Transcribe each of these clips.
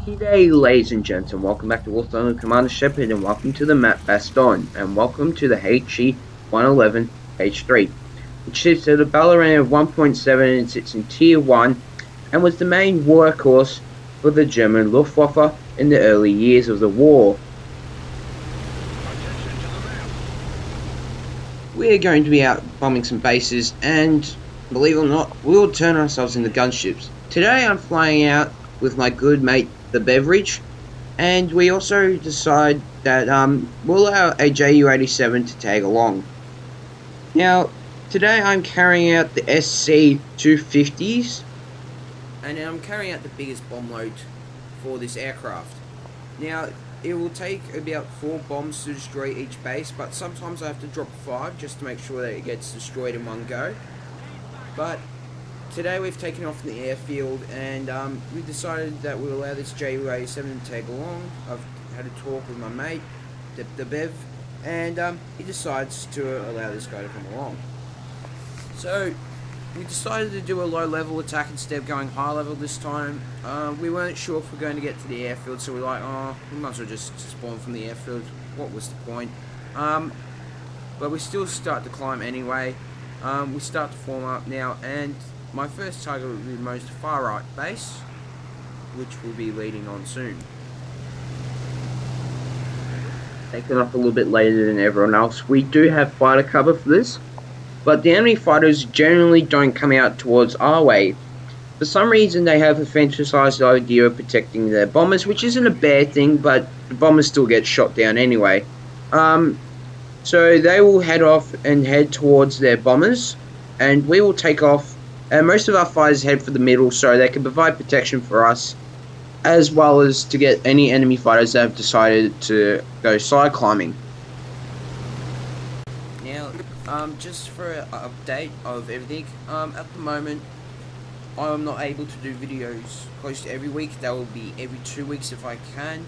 G'day ladies and gentlemen, welcome back to Wartime Cmdr Sheppard and welcome to the map Baston and welcome to the HE-111H3, which sits at a battle rank of 1.7 and sits in Tier 1 and was the main workhorse for the German Luftwaffe in the early years of the war. We are going to be out bombing some bases and, believe it or not, we will turn ourselves into gunships. Today I'm flying out with my good mate the beverage, and we also decide that we'll allow a Ju-87 to tag along. Now today I'm carrying out the SC-250s and I'm carrying out the biggest bomb load for this aircraft. Now it will take about 4 bombs to destroy each base, but sometimes I have to drop 5 just to make sure that it gets destroyed in one go. But today we've taken off from the airfield and we decided that we'll allow this Ju-87 to tag along. I've had a talk with my mate, the Bev, and he decides to allow this guy to come along. So we decided to do a low level attack instead of going high level this time. We weren't sure if we're going to get to the airfield, so we're like, oh, we might as well just spawn from the airfield. What was the point? But we still start to climb anyway. We start to form up now, and my first target will be the most far right base, which we'll be leading on soon. Taking off a little bit later than everyone else. We do have fighter cover for this, but the enemy fighters generally don't come out towards our way. For some reason they have a fantasized idea of protecting their bombers, which isn't a bad thing, but the bombers still get shot down anyway. So they will head off and head towards their bombers, and we will take off. And most of our fighters head for the middle so they can provide protection for us, as well as to get any enemy fighters that have decided to go side climbing. Now, just for an update of everything, at the moment I'm not able to do videos close to every week. That will be every 2 weeks if I can,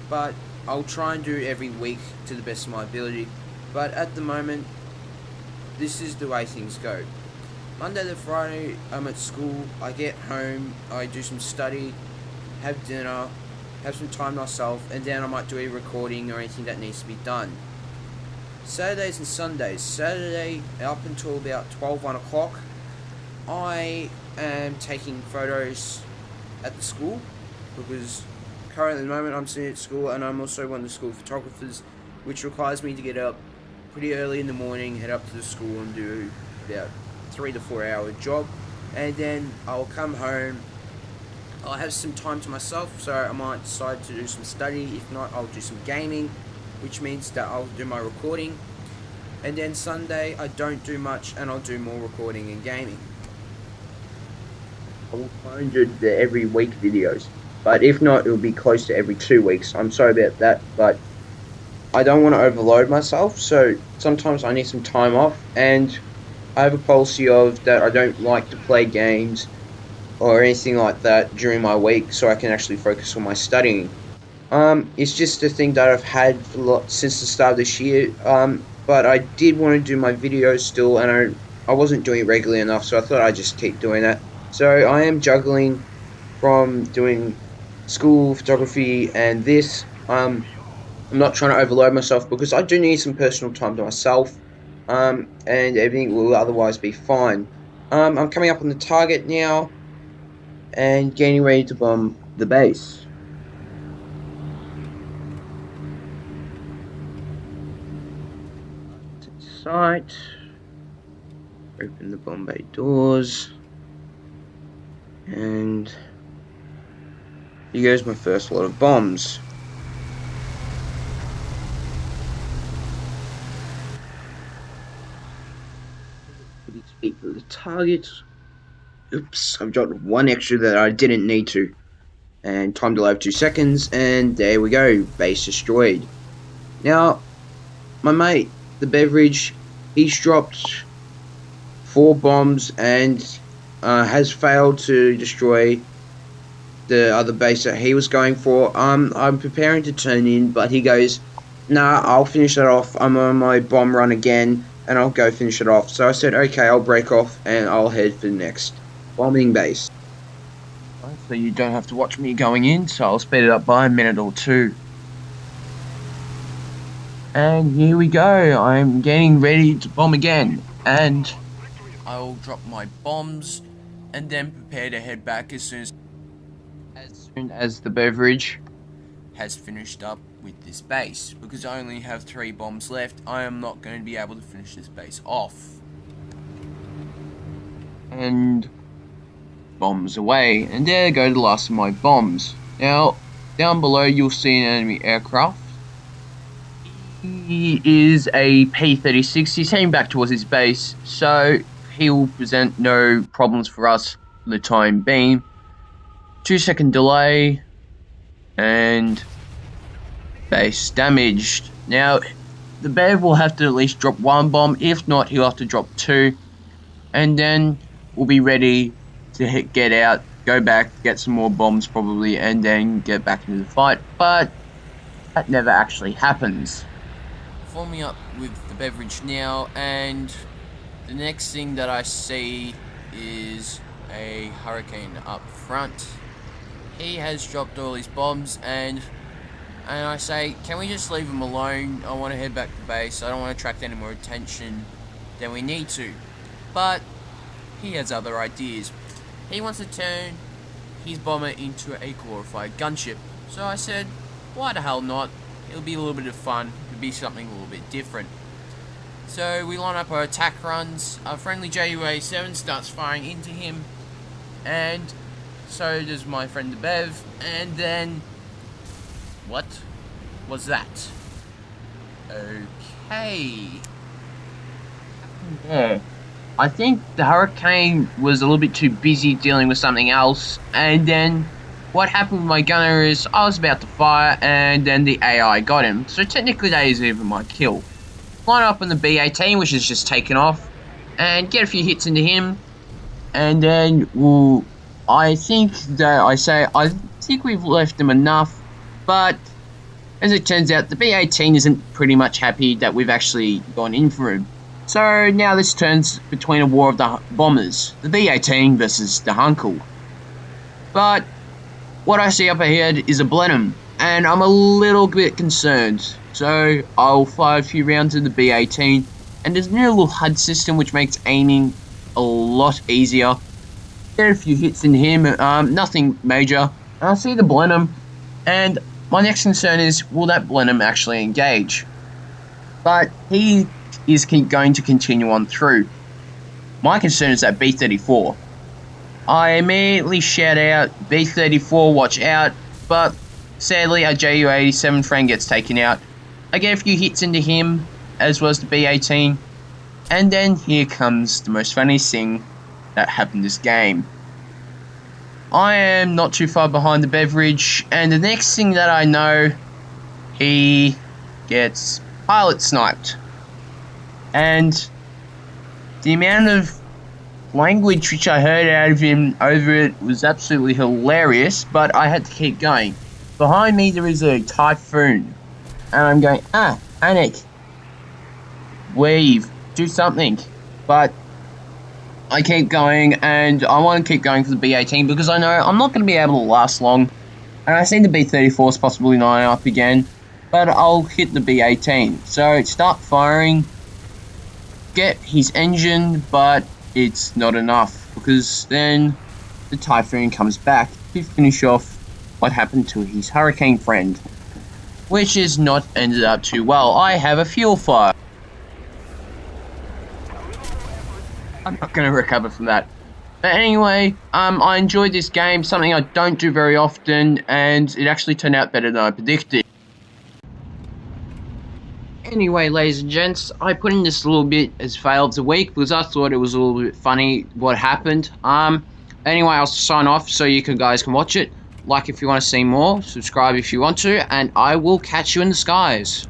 but I'll try and do every week to the best of my ability. But at the moment, this is the way things go. Monday to Friday, I'm at school, I get home, I do some study, have dinner, have some time myself, and then I might do a recording or anything that needs to be done. Saturdays and Sundays. Saturday, up until about 1 o'clock, I am taking photos at the school, because currently at the moment I'm sitting at school, and I'm also one of the school photographers, which requires me to get up pretty early in the morning, head up to the school and do about 3 to 4 hour job, and then I'll come home. I'll have some time to myself, so I might decide to do some study. If not, I'll do some gaming, which means that I'll do my recording. And then Sunday I don't do much, and I'll do more recording and gaming. I will try and do the every week videos, but if not, it'll be close to every 2 weeks. I'm sorry about that, but I don't want to overload myself, so sometimes I need some time off, and I have a policy of that I don't like to play games or anything like that during my week, so I can actually focus on my studying. It's just a thing that I've had since the start of this year, but I did want to do my videos still, and I wasn't doing it regularly enough, so I thought I'd just keep doing that. So I am juggling from doing school photography and this. I'm not trying to overload myself because I do need some personal time to myself. And everything will otherwise be fine. I'm coming up on the target now and getting ready to bomb the base. To sight. Open the bomb bay doors. And here goes my first lot of bombs. Speak for the target. Oops, I've dropped 1 extra that I didn't need to. And time delay of 2 seconds, and there we go, base destroyed. Now, my mate, the beverage, he's dropped 4 bombs and has failed to destroy the other base that he was going for. I'm preparing to turn in, but he goes, nah, I'll finish that off. I'm on my bomb run again, and I'll go finish it off. So I said, okay, I'll break off and I'll head for the next bombing base. so you don't have to watch me going in, so I'll speed it up by a minute or two. And here we go, I'm getting ready to bomb again, and I'll drop my bombs and then prepare to head back as soon as the beverage has finished up with this base. Because I only have 3 bombs left, I am not going to be able to finish this base off. And bombs away, and there go the last of my bombs. Now, down below you'll see an enemy aircraft. He is a P-36, he's heading back towards his base, so he will present no problems for us for the time being. 2-second delay, and base damaged. Now, the Bev will have to at least drop 1 bomb, if not he'll have to drop 2, and then we'll be ready to get out, go back, get some more bombs probably, and then get back into the fight, but that never actually happens. Forming up with the beverage now, and the next thing that I see is a Hurricane up front. He has dropped all his bombs, and I say, can we just leave him alone? I want to head back to base. I don't want to attract any more attention than we need to. But he has other ideas. He wants to turn his bomber into a glorified gunship. So I said, why the hell not? It'll be a little bit of fun. It'll be something a little bit different. So we line up our attack runs. Our friendly JUA-7 starts firing into him, and so does my friend the Bev. And then, what was that? Okay. Yeah. I think the Hurricane was a little bit too busy dealing with something else, and then what happened with my gunner is I was about to fire, and then the AI got him. So technically that is even my kill. Line up on the B-18, which is just taken off, and get a few hits into him, and then I think we've left him enough, but as it turns out, the B-18 isn't pretty much happy that we've actually gone in for him. So now this turns between a war of the bombers, the B-18 versus the Hunkel. But what I see up ahead is a Blenheim, and I'm a little bit concerned. So I'll fire a few rounds in the B-18, and there's a new little HUD system which makes aiming a lot easier. Get a few hits in him, nothing major. And I see the Blenheim, and my next concern is, will that Blenheim actually engage? But he is going to continue on through. My concern is that B-34. I immediately shout out, B-34, watch out, but sadly our JU-87 friend gets taken out. I get a few hits into him, as well as the B-18, and then here comes the most funniest thing that happened this game. I am not too far behind the beverage, and the next thing that I know, he gets pilot sniped. And the amount of language which I heard out of him over it was absolutely hilarious, but I had to keep going. Behind me there is a Typhoon, and I'm going, panic, weave, do something, but I keep going, and I want to keep going for the B-18 because I know I'm not going to be able to last long, and I see the B-34's possibly lining up again, but I'll hit the B-18, so start firing, get his engine, but it's not enough, because then the Typhoon comes back to finish off what happened to his Hurricane friend, which is not ended up too well. I have a fuel fire. I'm not going to recover from that. But anyway, I enjoyed this game, something I don't do very often, and it actually turned out better than I predicted. Anyway, ladies and gents, I put in this a little bit as fail of the week because I thought it was a little bit funny what happened. Anyway, I'll sign off so you guys can watch it. Like if you want to see more, subscribe if you want to, and I will catch you in the skies.